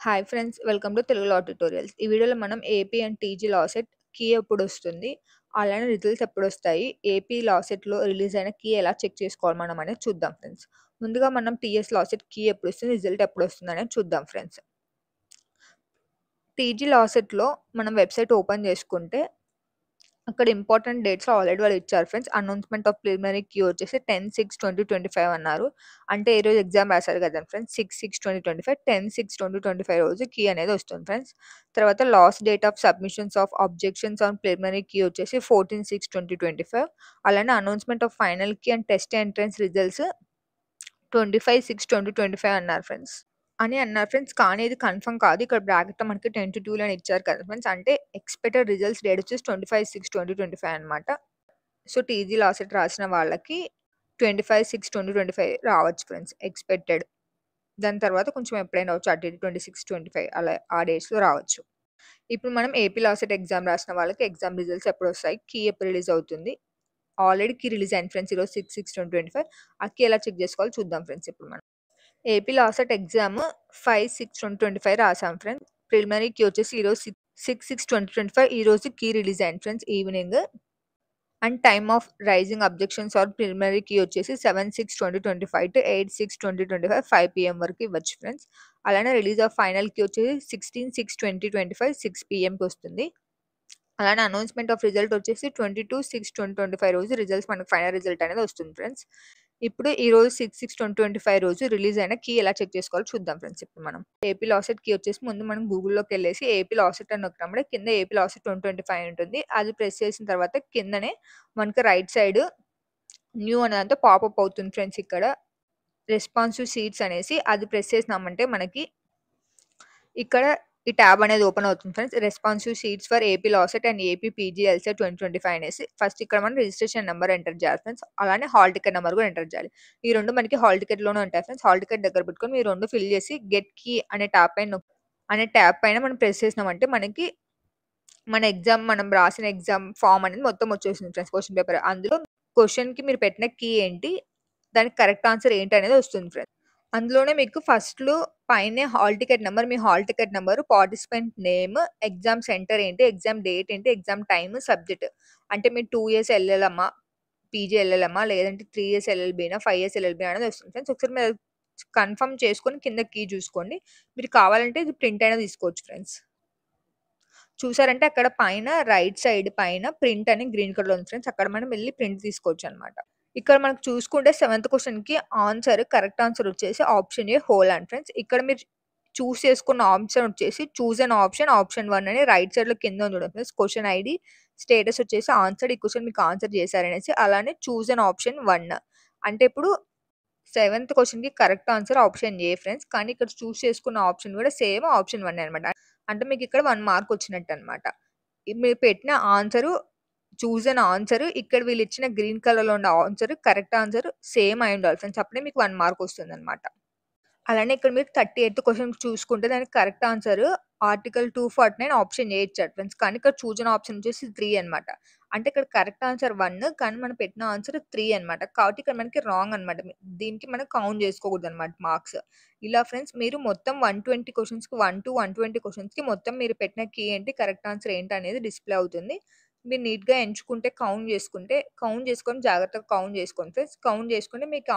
Hi friends, welcome to Telugu law tutorials. ఈ వీడియోలో మనం AP and TG law CET key ఎప్పుడొస్తుంది, అలానే రిజల్ట్స్ ఎప్పుడొస్తాయి, ఏపీ లా సెట్‌లో రిలీజ్ అయిన కీ ఎలా చెక్ చేసుకోవాలి మనం అనేది చూద్దాం ఫ్రెండ్స్. ముందుగా మనం టీఎస్ లా సెట్ కీ ఎప్పుడొస్తుంది, రిజల్ట్ ఎప్పుడొస్తుంది అనేది చూద్దాం ఫ్రెండ్స్. టీజీ లా సెట్‌లో మనం వెబ్‌సైట్ ఓపెన్ చేసుకుంటే అక్కడ ఇంపార్టెంట్ డేట్స్ ఆల్రెడీ వాళ్ళు ఇచ్చారు friends. Announcement of preliminary key వచ్చేసి 10/6/2025 అన్నారు. అంటే ఈ రోజు ఎగ్జామ్ రాశారు కదండీ ఫ్రెండ్స్. 6/6/2025 10/6/2025 రోజు కీ అనేది వస్తుంది ఫ్రెండ్స్. తర్వాత last date of submissions of objections on preliminary key వచ్చేసి 14/6/2025. అలానే announcement of final key and test entrance results 25/6/2025 అన్నారు ఫ్రెండ్స్. అన్నారు ఫ్రెండ్స్. కానీ ఇది కన్ఫర్మ్ కాదు. ఇక్కడ బ్రాకెట్‌లో మనకి 10-2 అని ఇచ్చారు కదా ఫ్రెండ్స్. అంటే ఎక్స్‌పెక్టెడ్ రిజల్ట్స్ డేట్ వచ్చేసి 25/6/2025 అనమాట. సో, టీజీ లా సెట్ రాసిన వాళ్ళకి 25/6/2025 రావచ్చు ఫ్రెండ్స్ ఎక్స్‌పెక్టెడ్. దాని తర్వాత కొంచెం ఎప్పుడైనా అవ్వచ్చు. అటు ఇటు 26-25 అలా ఆ డేట్స్‌లో రావచ్చు. ఇప్పుడు మనం ఏపీ లా సెట్ ఎగ్జామ్ రాసిన వాళ్ళకి ఎగ్జామ్ రిజల్ట్స్ ఎప్పుడొస్తాయి, కీ ఎప్పుడు రిలీజ్ అవుతుంది. ఆల్రెడీ కీ రిలీజ్ అయింది ఫ్రెండ్స్ ఈరోజు 6/6/2025. ఆ కీ ఎలా చెక్ చేసుకోవాలో చూద్దాం ఫ్రెండ్స్ ఇప్పుడు మనం. ఏపీ లా సెట్ ఎగ్జామ్ 5/6/2025 రాసాం ఫ్రెండ్స్. ప్రిలిమినరీ కీ వచ్చేసి ఈరోజు 6/6/2025 ఈ రోజు కీ రిలీజ్ అయింది friends evening. And time of raising objections are preliminary key వచ్చేసి 7/6/2025 టు 8/6/2025 5 PM వరకు ఇవ్వచ్చు ఫ్రెండ్స్. అలానే రిలీజ్ ఆఫ్ ఫైనల్ కీ వచ్చేసి 16/6/2025 6 PMకి వస్తుంది. అలానే అనౌన్స్‌మెంట్ ఆఫ్ రిజల్ట్ వచ్చేసి 22/6/2025 రోజు రిజల్ట్స్ మనకు ఫైనల్ రిజల్ట్ అనేది వస్తుంది ఫ్రెండ్స్. ఇప్పుడు ఈ రోజు 6/6/2025 రోజు రిలీజ్ అయిన కీ ఎలా చెక్ చేసుకోవాలో చూద్దాం ఫ్రెండ్స్ ఇప్పుడు మనం. ఏపీ లా సెట్ కీ వచ్చేసి ముందు మనం గూగుల్‌లోకెళ్ళేసి ఏపీ లా సెట్ అని నొక్కినప్పుడే కింద ఏపీ లా సెట్ 2025 ఉంటుంది. అది ప్రెస్ చేసిన తర్వాత కిందనే మనకి రైట్ సైడ్ న్యూ అనే దాంతో పాపప్ అవుతుంది ఫ్రెండ్స్ ఇక్కడ. రెస్పాన్సివ్ సీట్స్ అనేసి అది ప్రెస్ చేసినామంటే మనకి ఇక్కడ ఈ ట్యాబ్ అనేది ఓపెన్ అవుతుంది friends. Responsive sheets for AP law CET and AP PG LCET 2025 అనేసి ఫస్ట్ ఇక్కడ మనం రిజిస్ట్రేషన్ నెంబర్ ఎంటర్ చేయాలి ఫ్రెండ్స్. అలానే హాల్ టికెట్ నెంబర్ కూడా ఎంటర్ చేయాలి. ఈ రెండు మనకి హాల్ టికెట్‌లోనే ఉంటాయి ఫ్రెండ్స్. హాల్ టికెట్ దగ్గర పెట్టుకొని ఈ రెండు ఫిల్ చేసి గెట్ కీ అనే ట్యాబ్ పైన మనం ప్రెస్ చేసినామంటే మనకి మనం రాసిన ఎగ్జామ్ ఫార్మ్ అనేది మొత్తం వచ్చేసింది ఫ్రెండ్స్. Question paper. అందులో క్వెషన్‌కి మీరు పెట్టిన కీ ఏంటి, దానికి కరెక్ట్ ఆన్సర్ ఏంటి అనేది వస్తుంది ఫ్రెండ్స్. అందులోనే మీకు ఫస్ట్‌లో పైనే హాల్ టికెట్ నంబర్, మీ hall ticket number, participant name, exam centre ఏంటి, ఎగ్జామ్ డేట్ ఏంటి, ఎగ్జామ్ టైమ్, సబ్జెక్ట్. అంటే మీరు 2 ఇయర్స్ ఎల్ఎల్ఎమ్మా, పీజీ ఎల్ఎల్ఎమ్మా, లేదంటే 3 ఇయర్స్ ఎల్ఎల్బీనా, 5 ఇయర్స్ ఎల్ఎల్బీ అనేది వస్తుంది ఫ్రెండ్స్. ఒకసారి మీరు కన్ఫర్మ్ చేసుకొని కింద కీ చూసుకోండి. మీరు కావాలంటే ఇది ప్రింట్ అయినా తీసుకోవచ్చు ఫ్రెండ్స్. చూసారంటే అక్కడ పైన రైట్ సైడ్ పైన ప్రింట్ అని గ్రీన్ కలర్‌లో ఉంది ఫ్రెండ్స్. అక్కడ మనం వెళ్లి ప్రింట్ తీసుకోవచ్చనమాట. ఇక్కడ మనకు చూసుకుంటే సెవెంత్ క్వెషన్‌కి కరెక్ట్ ఆన్సర్ వచ్చేసి option A whole and friends. ఇక్కడ మీరు చూస్ చేసుకున్న ఆప్షన్ వచ్చేసి చూజ్ అన్ ఆప్షన్ 1 అని రైట్ సైడ్‌లో కింద ఉంది చూడండి ఫ్రెండ్స్. క్వెషన్ ఐడీ, స్టేటస్ వచ్చేసి ఆన్సర్డ్. ఈ క్వెషన్ మీకు ఆన్సర్ చేశారనేసి. అలానే చూజ్ అన్ ఆప్షన్ 1 అంటే ఇప్పుడు సెవెంత్ క్వెషన్‌కి correct answer option A friends. కానీ ఇక్కడ చూస్ చేసుకున్న ఆప్షన్ కూడా సేమ్ ఆప్షన్ 1 అనమాట. అంటే మీకు ఇక్కడ 1 మార్క్ వచ్చినట్టనమాట. మీరు పెట్టిన ఆన్సరు చూజ్ అన్ ఆన్సర్ ఇక్కడ వీళ్ళు ఇచ్చిన గ్రీన్ కలర్‌లో ఉన్న ఆన్సర్ కరెక్ట్ ఆన్సర్ సేమ్ అయి ఉండాలి ఫ్రెండ్స్. అప్పుడే మీకు 1 మార్క్ వస్తుందనమాట. అలానే ఇక్కడ మీరు 38థ్ క్వెషన్ చూసుకుంటే దానికి correct answer article 249 option A ఇచ్చాడు ఫ్రెండ్స్. కానీ ఇక్కడ చూజ్ అన్ ఆప్షన్ వచ్చేసి 3 అనమాట. అంటే ఇక్కడ కరెక్ట్ ఆన్సర్ 1 కానీ మనం పెట్టిన ఆన్సర్ 3 అనమాట. కాబట్టి ఇక్కడ మనకి రాంగ్ అనమాట. దీనికి మనం కౌంట్ చేసుకోకూడదనమాట మార్క్స్. ఇలా ఫ్రెండ్స్ మీరు మొత్తం 120 క్వెషన్స్‌కి 1-120 క్వెషన్స్‌కి మొత్తం మీరు పెట్టిన కీ ఏంటి, కరెక్ట్ ఆన్సర్ ఏంటి అనేది డిస్‌ప్లే అవుతుంది. మీరు నీట్‌గా ఎంచుకుంటే కౌంట్ చేసుకొని జాగ్రత్తగా కౌంట్ చేసుకోండి ఫ్రెండ్స్. కౌంట్ చేసుకుంటే మీకు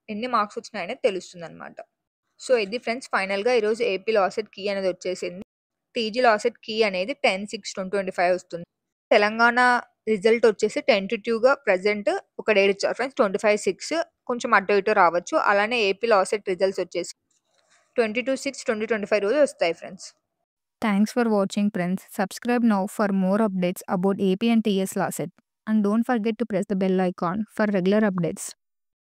ఎన్ని మార్క్స్ వచ్చినాయనేది తెలుస్తుందనమాట. సో, ఇది ఫ్రెండ్స్ ఫైనల్‌గా ఈరోజు ఏపీ లా సెట్ కీ అనేది వచ్చేసింది. టీజీ లా సెట్ కీ అనేది 10/6/2025 వస్తుంది. తెలంగాణ రిజల్ట్ వచ్చేసి టెంటేటివ్‌గా ప్రెజెంట్ ఒక డేట్ ఇచ్చారు ఫ్రెండ్స్ 25/6 కొంచెం అటు ఇటు రావచ్చు. అలానే ఏపీ లా సెట్ రిజల్ట్స్ వచ్చేసి 22/6/2025 రోజు వస్తాయి friends. Thanks for watching friends. Subscribe now for more updates about AP and TS Law Set. And don't forget to press the bell icon for regular updates.